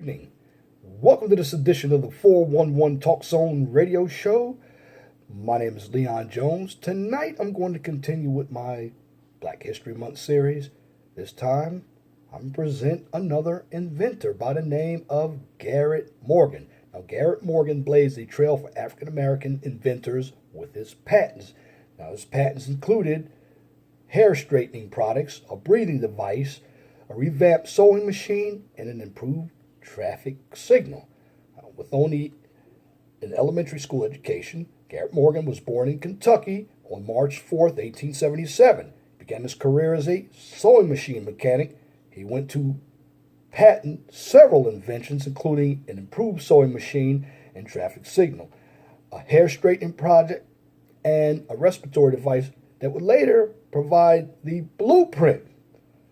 evening. Welcome to this edition of the 411 Talk Zone radio show. My name is Leon Jones. Tonight I'm going to continue with my Black History Month series. This time I'm present another inventor by the name of Garrett Morgan. Now, Garrett Morgan blazed a trail for African American inventors with his patents. Now, his patents included hair straightening products, a breathing device, a revamped sewing machine, and an improved traffic signal. With only an elementary school education, Garrett Morgan was born in Kentucky on March 4th, 1877. He began his career as a sewing machine mechanic. He went to patent several inventions, including an improved sewing machine and traffic signal, a hair straightening project, and a respiratory device that would later provide the blueprint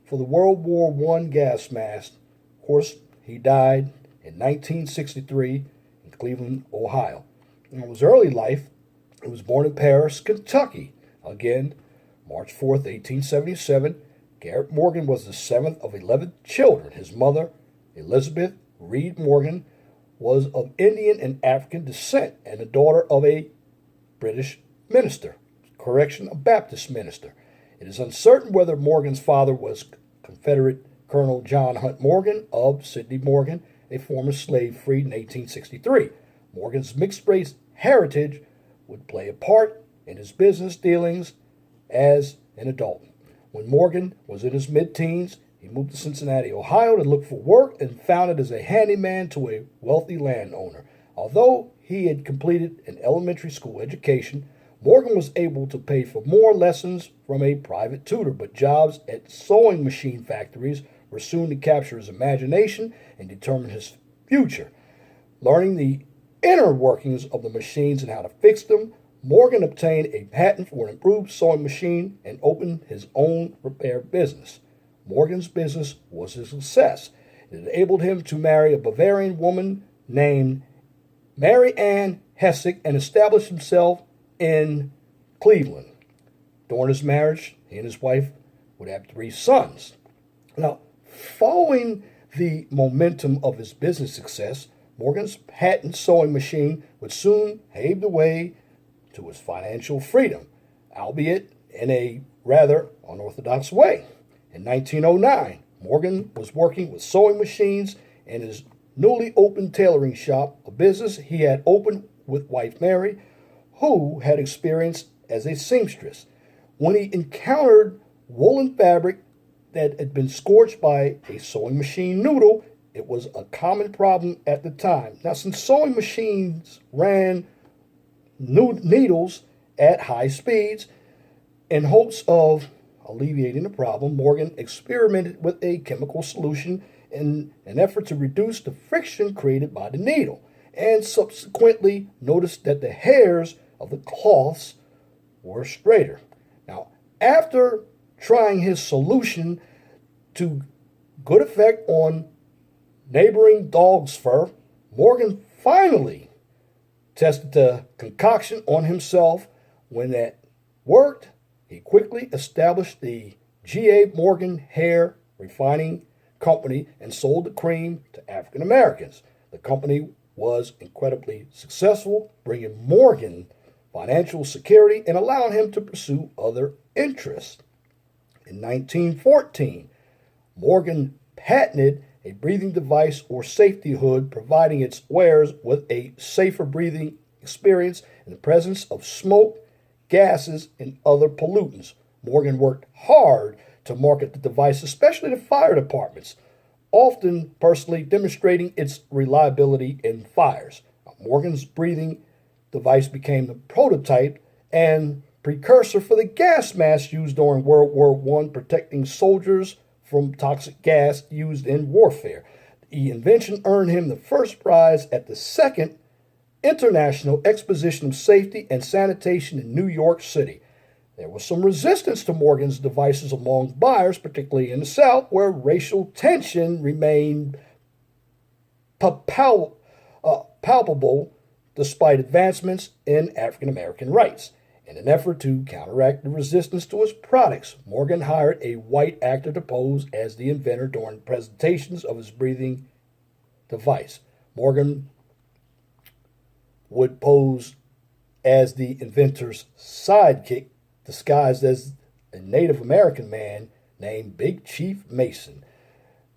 for the World War I gas mask. Of course, he died in 1963 in Cleveland, Ohio. In his early life, he was born in Paris, Kentucky. Again, March 4th, 1877. Garrett Morgan was the seventh of 11 children. His mother, Elizabeth Reed Morgan, was of Indian and African descent and the daughter of a British minister, a Baptist minister. It is uncertain whether Morgan's father was Confederate Colonel John Hunt Morgan of Sidney Morgan, a former slave freed in 1863. Morgan's mixed-race heritage would play a part in his business dealings as an adult. When Morgan was in his mid-teens, he moved to Cincinnati, Ohio to look for work and found it as a handyman to a wealthy landowner. Although he had completed an elementary school education, Morgan was able to pay for more lessons from a private tutor, but jobs at sewing machine factories were soon to capture his imagination and determine his future. Learning the inner workings of the machines and how to fix them, Morgan obtained a patent for an improved sewing machine and opened his own repair business. Morgan's business was a success. It enabled him to marry a Bavarian woman named Mary Ann Hessig and establish himself in Cleveland. During his marriage, he and his wife would have 3 sons. Now, following the momentum of his business success, Morgan's patent sewing machine would soon pave the way to his financial freedom, albeit in a rather unorthodox way. In 1909, Morgan was working with sewing machines in his newly opened tailoring shop, a business he had opened with wife Mary, who had experience as a seamstress. When he encountered woolen fabric that had been scorched by a sewing machine noodle, it was a common problem at the time. Now, since sewing machines ran needles at high speeds, in hopes of alleviating the problem, Morgan experimented with a chemical solution in an effort to reduce the friction created by the needle, and subsequently noticed that the hairs of the cloths were straighter. Now, after trying his solution to good effect on neighboring dog's fur, Morgan finally tested the concoction on himself. When that worked, he quickly established the G.A. Morgan Hair Refining Company and sold the cream to African Americans. The company was incredibly successful, bringing Morgan financial security and allowing him to pursue other interests. In 1914, Morgan patented a breathing device or safety hood, providing its wearers with a safer breathing experience in the presence of smoke, gases, and other pollutants. Morgan worked hard to market the device, especially to fire departments, often personally demonstrating its reliability in fires. Morgan's breathing device became the prototype and precursor for the gas mask used during World War I, protecting soldiers from toxic gas used in warfare. The invention earned him the first prize at the Second International Exposition of Safety and Sanitation in New York City. There was some resistance to Morgan's devices among buyers, particularly in the South, where racial tension remained palpable despite advancements in African American rights. In an effort to counteract the resistance to his products, Morgan hired a white actor to pose as the inventor during presentations of his breathing device. Morgan would pose as the inventor's sidekick, disguised as a Native American man named Big Chief Mason,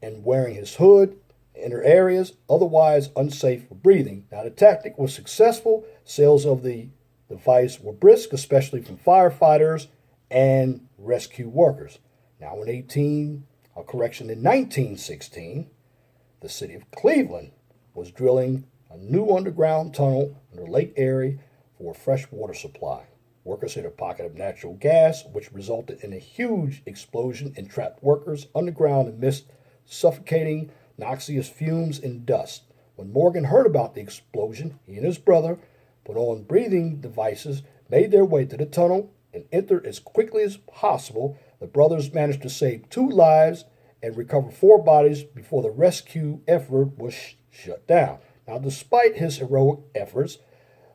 and wearing his hood in areas otherwise unsafe for breathing. Now, the tactic was successful. Sales of the device were brisk, especially from firefighters and rescue workers. Now, in 1916, the city of Cleveland was drilling a new underground tunnel under Lake Erie for a fresh water supply. Workers hit a pocket of natural gas, which resulted in a huge explosion and trapped workers underground amidst suffocating noxious fumes and dust. When Morgan heard about the explosion, he and his brother put on breathing devices, made their way to the tunnel, and entered as quickly as possible. The brothers managed to save 2 lives and recover 4 bodies before the rescue effort was shut down. Now, despite his heroic efforts,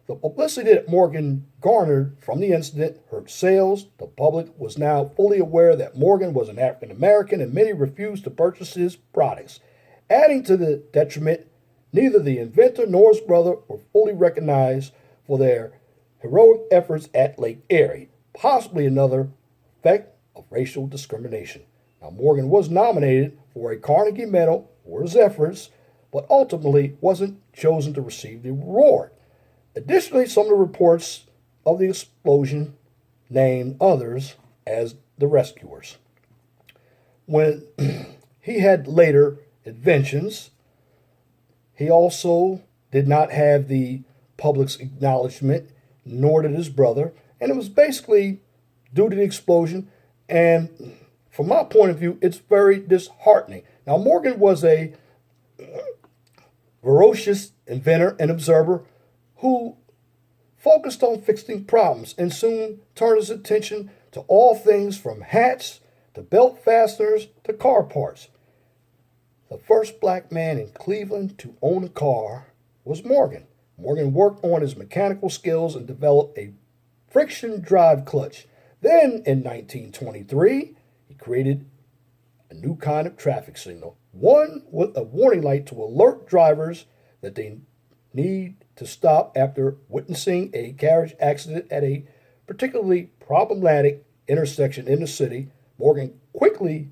the publicity that Morgan garnered from the incident hurt sales. The public was now fully aware that Morgan was an African American, and many refused to purchase his products. Adding to the detriment, neither the inventor nor his brother were fully recognized for their heroic efforts at Lake Erie, possibly another effect of racial discrimination. Now, Morgan was nominated for a Carnegie Medal for his efforts, but ultimately wasn't chosen to receive the award. Additionally, some of the reports of the explosion named others as the rescuers. When he had later inventions, he also did not have the public's acknowledgement, nor did his brother, and it was basically due to the explosion. And from my point of view, it's very disheartening. Now, Morgan was a ferocious inventor and observer who focused on fixing problems and soon turned his attention to all things from hats to belt fasteners to car parts. The first black man in Cleveland to own a car was Morgan. Morgan worked on his mechanical skills and developed a friction drive clutch. Then, in 1923, he created a new kind of traffic signal, one with a warning light to alert drivers that they need to stop after witnessing a carriage accident at a particularly problematic intersection in the city. Morgan quickly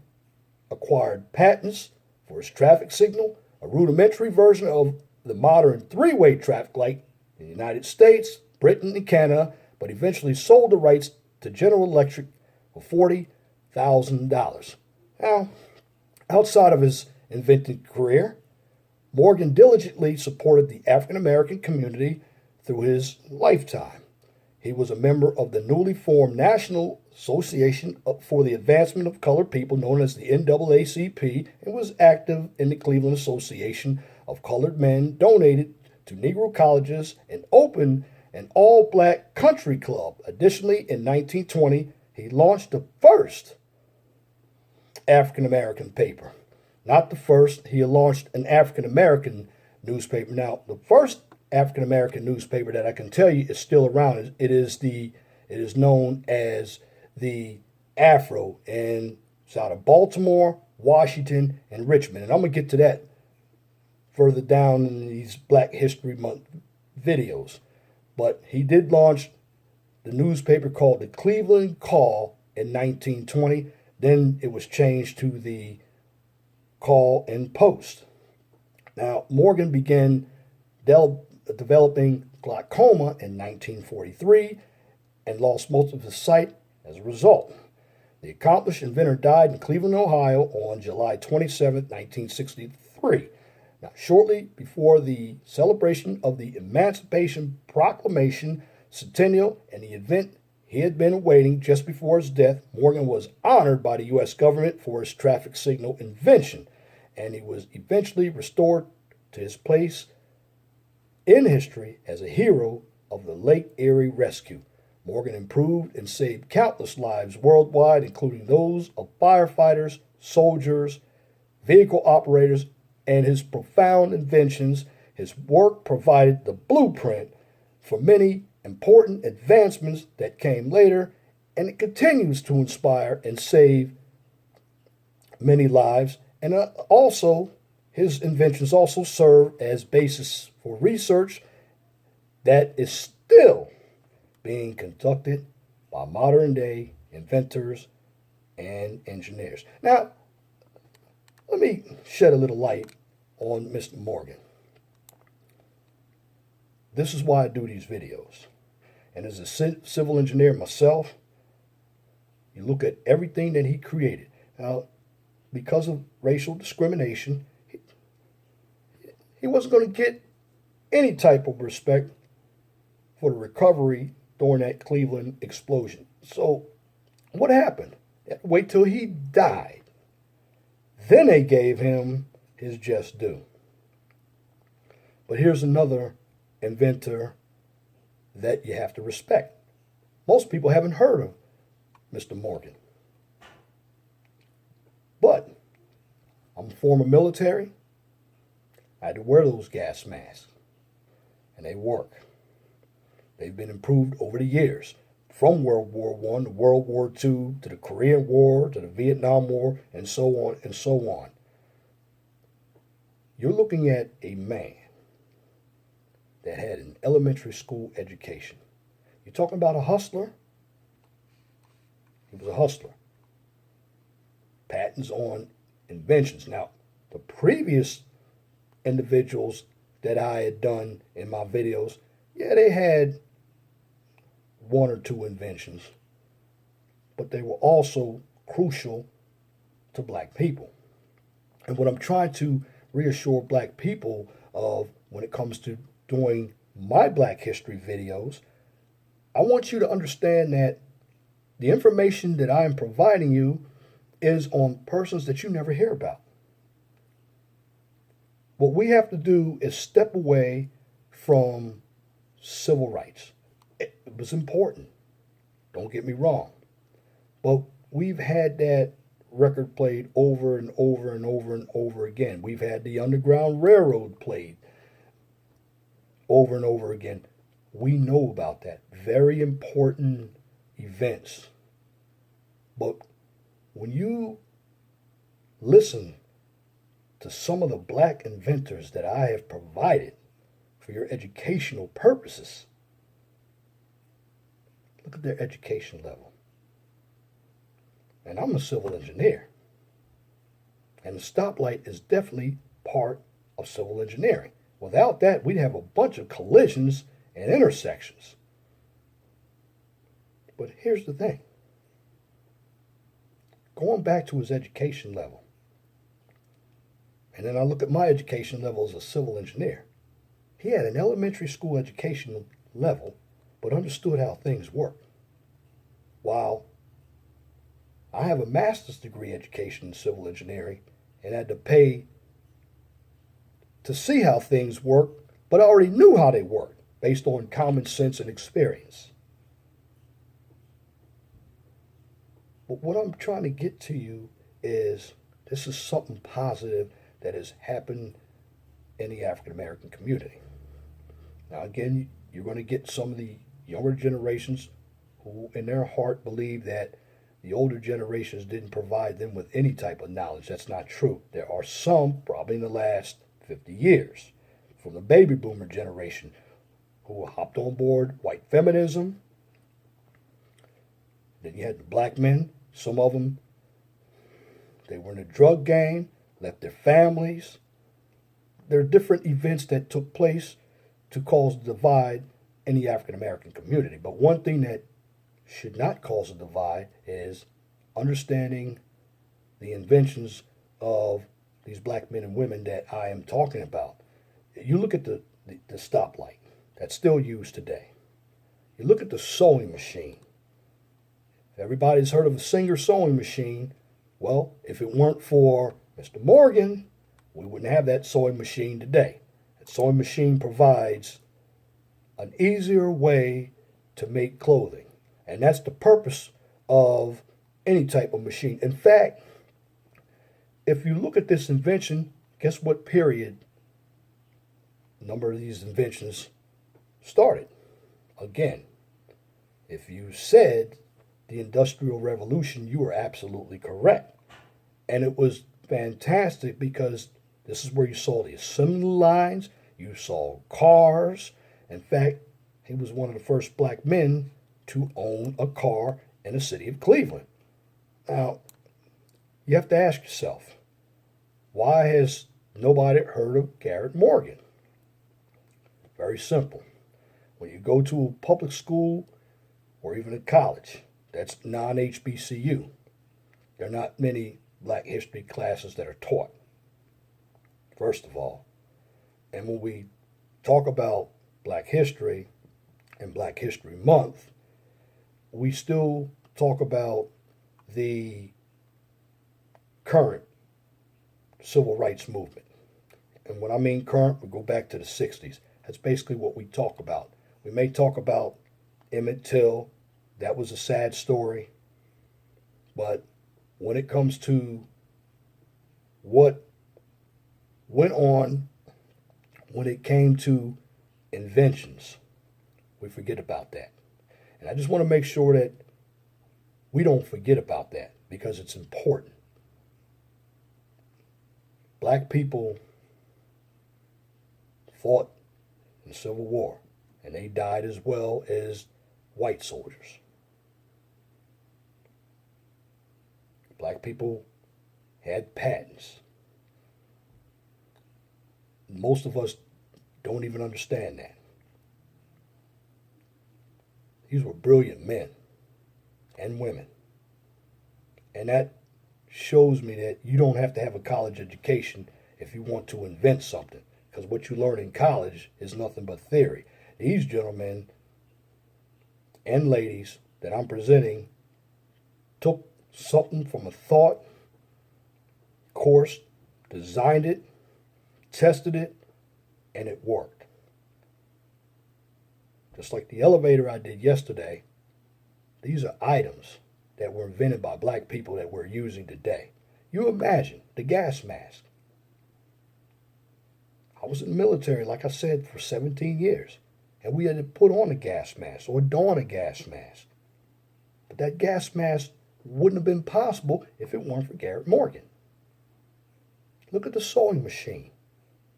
acquired patents for his traffic signal, a rudimentary version of the modern 3-way traffic light in the United States, Britain, and Canada, but eventually sold the rights to General Electric for $40,000. Now, outside of his inventing career, Morgan diligently supported the African American community through his lifetime. He was a member of the newly formed National Association for the Advancement of Colored People, known as the NAACP, and was active in the Cleveland Association of Colored Men, donated to Negro colleges, and opened an all-black country club. Additionally, in 1920, he launched the first African American paper. Not the first, he launched an African American newspaper. Now, the first African American newspaper that I can tell you is still around. It is known as the Afro, and it's out of Baltimore, Washington, and Richmond. And I'm gonna get to that further down in these Black History Month videos. But he did launch the newspaper called the Cleveland Call in 1920. Then it was changed to the Call and Post. Now, Morgan began developing glaucoma in 1943 and lost most of his sight as a result. The accomplished inventor died in Cleveland, Ohio on July 27, 1963. Now, shortly before the celebration of the Emancipation Proclamation centennial and the event he had been awaiting just before his death, Morgan was honored by the U.S. government for his traffic signal invention, and he was eventually restored to his place in history as a hero of the Lake Erie rescue. Morgan improved and saved countless lives worldwide, including those of firefighters, soldiers, vehicle operators, and his profound inventions. His work provided the blueprint for many important advancements that came later, and it continues to inspire and save many lives. And also, His inventions also serve as basis for research that is still being conducted by modern day inventors and engineers. Now, let me shed a little light on Mr. Morgan. This is why I do these videos. And as a civil engineer myself, you look at everything that he created. Now, because of racial discrimination, he wasn't going to get any type of respect for the recovery during that Cleveland explosion. So what happened? Wait till he died. Then they gave him his just due. But here's another inventor that you have to respect. Most people haven't heard of Mr. Morgan. But I'm former military. I had to wear those gas masks. And they work. They've been improved over the years. From World War I to World War II to the Korean War to the Vietnam War and so on and so on. You're looking at a man that had an elementary school education. You're talking about a hustler? He was a hustler. Patents on inventions. Now, the previous individuals that I had done in my videos, yeah, they had one or two inventions, but they were also crucial to black people. And what I'm trying to reassure black people of when it comes to doing my Black History videos, I want you to understand that the information that I am providing you is on persons that you never hear about. What we have to do is step away from civil rights. It was important. Don't get me wrong. But we've had that record played over and over and over and over again. We've had the Underground Railroad played over and over again. We know about that. Very important events. But when you listen to some of the black inventors that I have provided for your educational purposes, look at their education level. And I'm a civil engineer. And the stoplight is definitely part of civil engineering. Without that, we'd have a bunch of collisions and intersections. But here's the thing. Going back to his education level, and then I look at my education level as a civil engineer. He had an elementary school education level, but understood how things work. While I have a master's degree education in civil engineering and had to pay to see how things work, but I already knew how they work based on common sense and experience. But what I'm trying to get to you is this is something positive that has happened in the African American community. Now, again, you're going to get some of the younger generations who, in their heart, believe that the older generations didn't provide them with any type of knowledge. That's not true. There are some, probably in the last 50 years, from the baby boomer generation, who hopped on board white feminism. Then you had the black men. Some of them, they were in a drug gang, left their families. There are different events that took place to cause a divide in the African American community. But one thing that should not cause a divide is understanding the inventions of these black men and women that I am talking about. You look at the stoplight that's still used today. You look at the sewing machine. Everybody's heard of a Singer sewing machine. Well, if it weren't for Mr. Morgan, we wouldn't have that sewing machine today. That sewing machine provides an easier way to make clothing. And that's the purpose of any type of machine. In fact, if you look at this invention, guess what period a number of these inventions started? Again, if you said the Industrial Revolution, you were absolutely correct. And it was fantastic because This is where you saw the assembly lines, you saw cars. In fact, he was one of the first black men to own a car in the city of Cleveland. Now, you have to ask yourself, why has nobody heard of Garrett Morgan? Very simple. When you go to a public school or even a college that's non-HBCU, there are not many black history classes that are taught, first of all. And when we talk about black history and Black History Month, we still talk about the current civil rights movement. And when I mean current, we go back to the 60s. That's basically what we talk about. We may talk about Emmett Till. That was a sad story. But when it comes to what went on when it came to inventions, we forget about that. And I just want to make sure that we don't forget about that because it's important. Black people fought in the Civil War, and they died as well as white soldiers. Black people had patents. Most of us don't even understand that. These were brilliant men and women. And that shows me that you don't have to have a college education if you want to invent something, because what you learn in college is nothing but theory. These gentlemen and ladies that I'm presenting took something from a thought, course, designed it, tested it, and it worked. Just like the elevator I did yesterday, these are items that were invented by black people that we're using today. You imagine the gas mask. I was in the military, like I said, for 17 years. And we had to put on a gas mask or don a gas mask. But that gas mask wouldn't have been possible if it weren't for Garrett Morgan. Look at the sewing machine.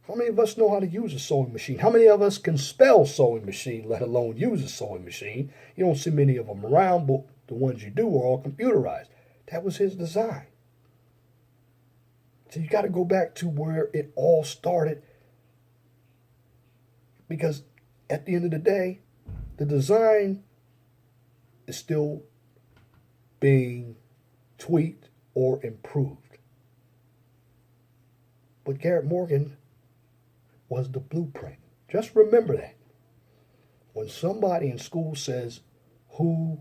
How many of us know how to use a sewing machine? How many of us can spell sewing machine, let alone use a sewing machine? You don't see many of them around, but the ones you do are all computerized. That was his design. So you got to go back to where it all started, because at the end of the day, the design is still being tweaked or improved. But Garrett Morgan was the blueprint. Just remember that. When somebody in school says, who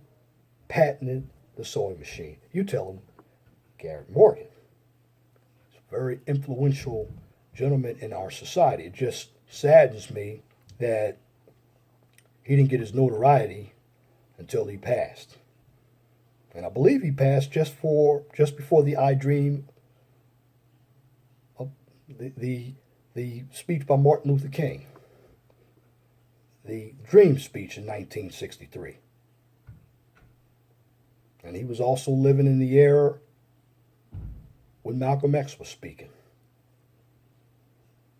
patented the sewing machine, you tell them Garrett Morgan. He's a very influential gentleman in our society. It just saddens me that he didn't get his notoriety until he passed. And I believe he passed just before the I Dream, the speech by Martin Luther King, the Dream speech in 1963. And he was also living in the era when Malcolm X was speaking.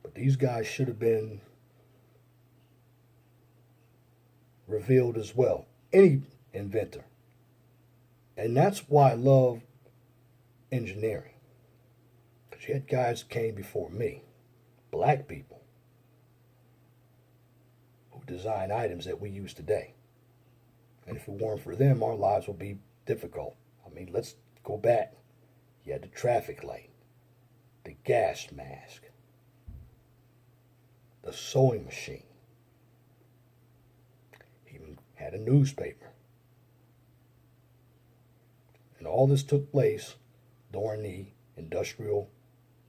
But these guys should have been revealed as well. Any inventor. And that's why I love engineering. Because you had guys who came before me, black people, who design items that we use today. And if it weren't for them, our lives would be difficult. I mean, let's go back. You had the traffic light, the gas mask, the sewing machine. He even had a newspaper. And all this took place during the Industrial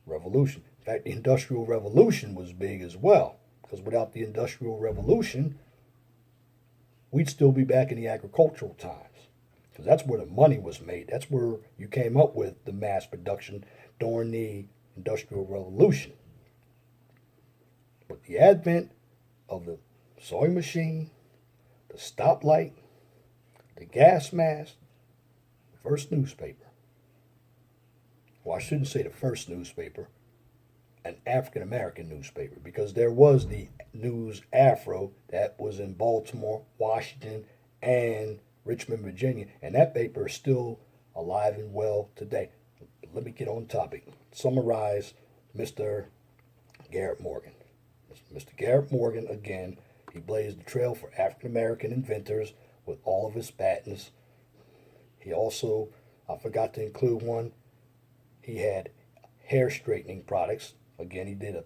Revolution. In fact, the Industrial Revolution was big as well, because without the Industrial Revolution, we'd still be back in the agricultural times, because that's where the money was made. That's where you came up with the mass production during the Industrial Revolution. But the advent of the sewing machine, the stoplight, the gas mask, the first newspaper. Well, I shouldn't say the first newspaper. an African American newspaper, because there was the News Afro that was in Baltimore, Washington, and Richmond, Virginia, and that paper is still alive and well today. Let me get on topic. Summarize Mr. Garrett Morgan. Mr. Garrett Morgan, again, he blazed the trail for African American inventors with all of his patents. He also, I forgot to include one, he had hair straightening products. Again, he did a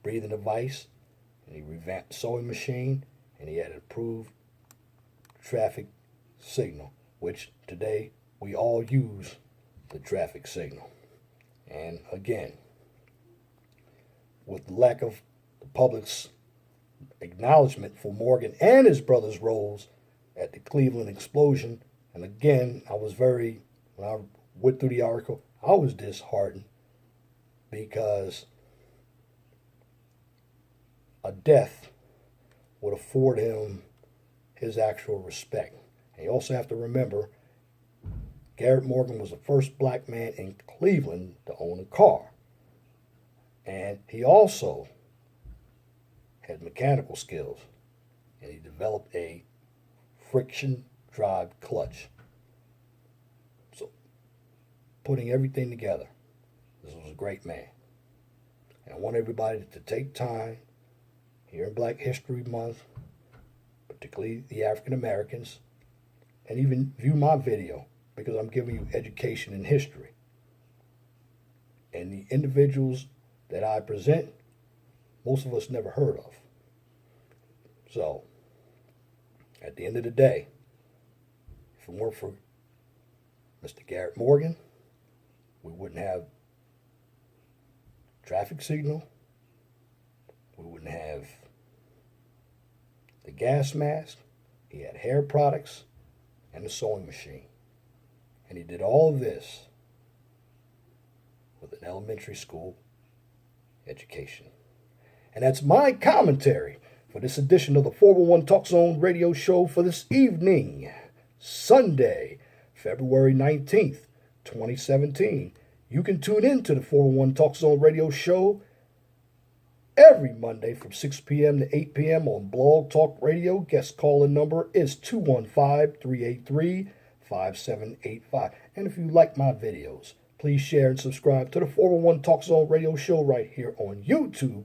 breathing device, and he revamped sewing machine, and he had an approved traffic signal, which today we all use the traffic signal. And again, with the lack of the public's acknowledgement for Morgan and his brother's roles at the Cleveland explosion, and again, when I went through the article, I was disheartened because a death would afford him his actual respect. And you also have to remember, Garrett Morgan was the first black man in Cleveland to own a car. And he also had mechanical skills, and he developed a friction drive clutch. So, putting everything together, this was a great man. And I want everybody to take time here in Black History Month, particularly the African Americans, and even view my video, because I'm giving you education in history. And the individuals that I present, most of us never heard of. So, at the end of the day, if it weren't for Mr. Garrett Morgan, we wouldn't have traffic signal, we wouldn't have the gas mask, he had hair products, and a sewing machine. And he did all of this with an elementary school education. And that's my commentary for this edition of the 411 Talk Zone radio show for this evening, Sunday, February 19th, 2017. You can tune in to the 411 Talk Zone radio show every Monday from 6 p.m. to 8 p.m. on Blog Talk Radio. Guest calling number is 215-383-5785. And if you like my videos, please share and subscribe to the 411 Talk Zone radio show right here on YouTube,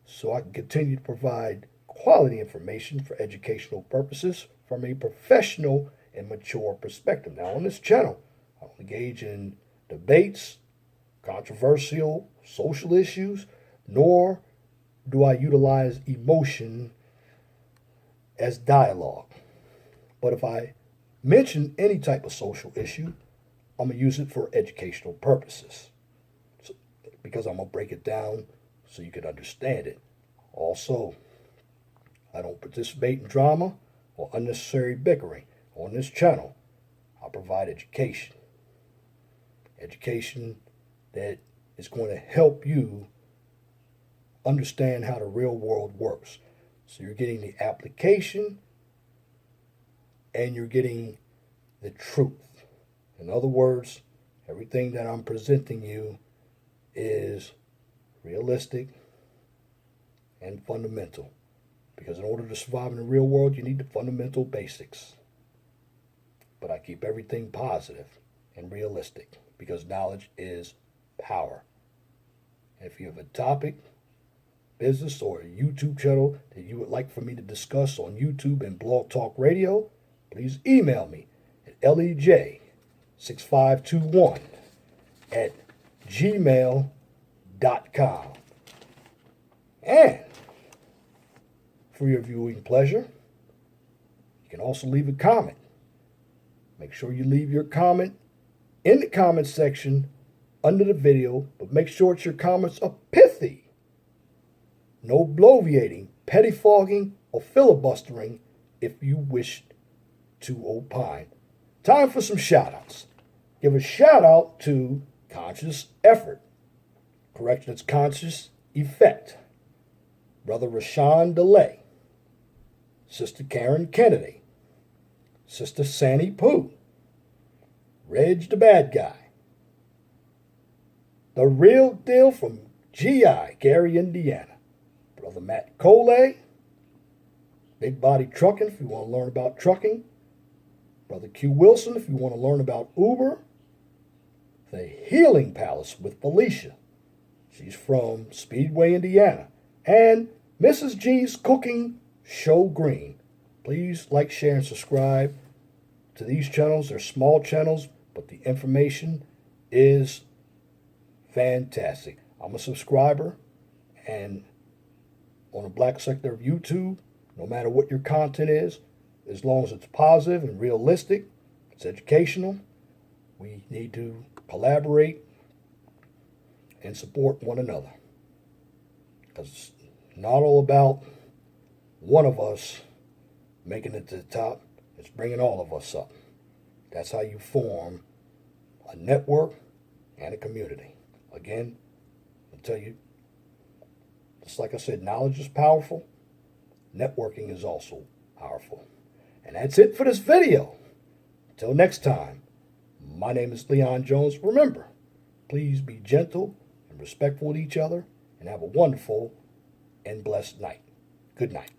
so I can continue to provide quality information for educational purposes from a professional and mature perspective. Now, on this channel, I don't engage in debates, controversial social issues, nor do I utilize emotion as dialogue. But if I mention any type of social issue, I'm going to use it for educational purposes, because I'm going to break it down so you can understand it. Also, I don't participate in drama or unnecessary bickering. On this channel, I provide education. Education that is going to help you understand how the real world works. So you're getting the application and you're getting the truth. In other words, everything that I'm presenting you is realistic and fundamental. Because in order to survive in the real world, you need the fundamental basics. But I keep everything positive and realistic, because knowledge is power. And if you have a topic, business, or a YouTube channel that you would like for me to discuss on YouTube and Blog Talk Radio, please email me at lej6521@gmail.com. And for your viewing pleasure, you can also leave a comment. Make sure you leave your comment in the comment section under the video, but make sure your comments are pithy. No bloviating, pettifogging, or filibustering if you wish to opine. Time for some shout-outs. Give a shout-out to Conscious Effort. Correction, it's Conscious Effect. Brother Rashawn DeLay. Sister Karen Kennedy. Sister Sandy Pooh. Reg the Bad Guy. The Real Deal from GI, Gary, Indiana. Brother Matt Coley, Big Body Trucking, if you want to learn about trucking. Brother Q Wilson, if you want to learn about Uber. The Healing Palace with Felicia. She's from Speedway, Indiana. And Mrs. G's Cooking Show Green. Please like, share, and subscribe to these channels. They're small channels, but the information is fantastic. I'm a subscriber, and on the black sector of YouTube, no matter what your content is, as long as it's positive and realistic, it's educational, we need to collaborate and support one another. Because it's not all about one of us making it to the top. It's bringing all of us up. That's how you form a network and a community. Again, I'll tell you, just like I said, knowledge is powerful. Networking is also powerful. And that's it for this video. Until next time, my name is Leon Jones. Remember, please be gentle and respectful with each other and have a wonderful and blessed night. Good night.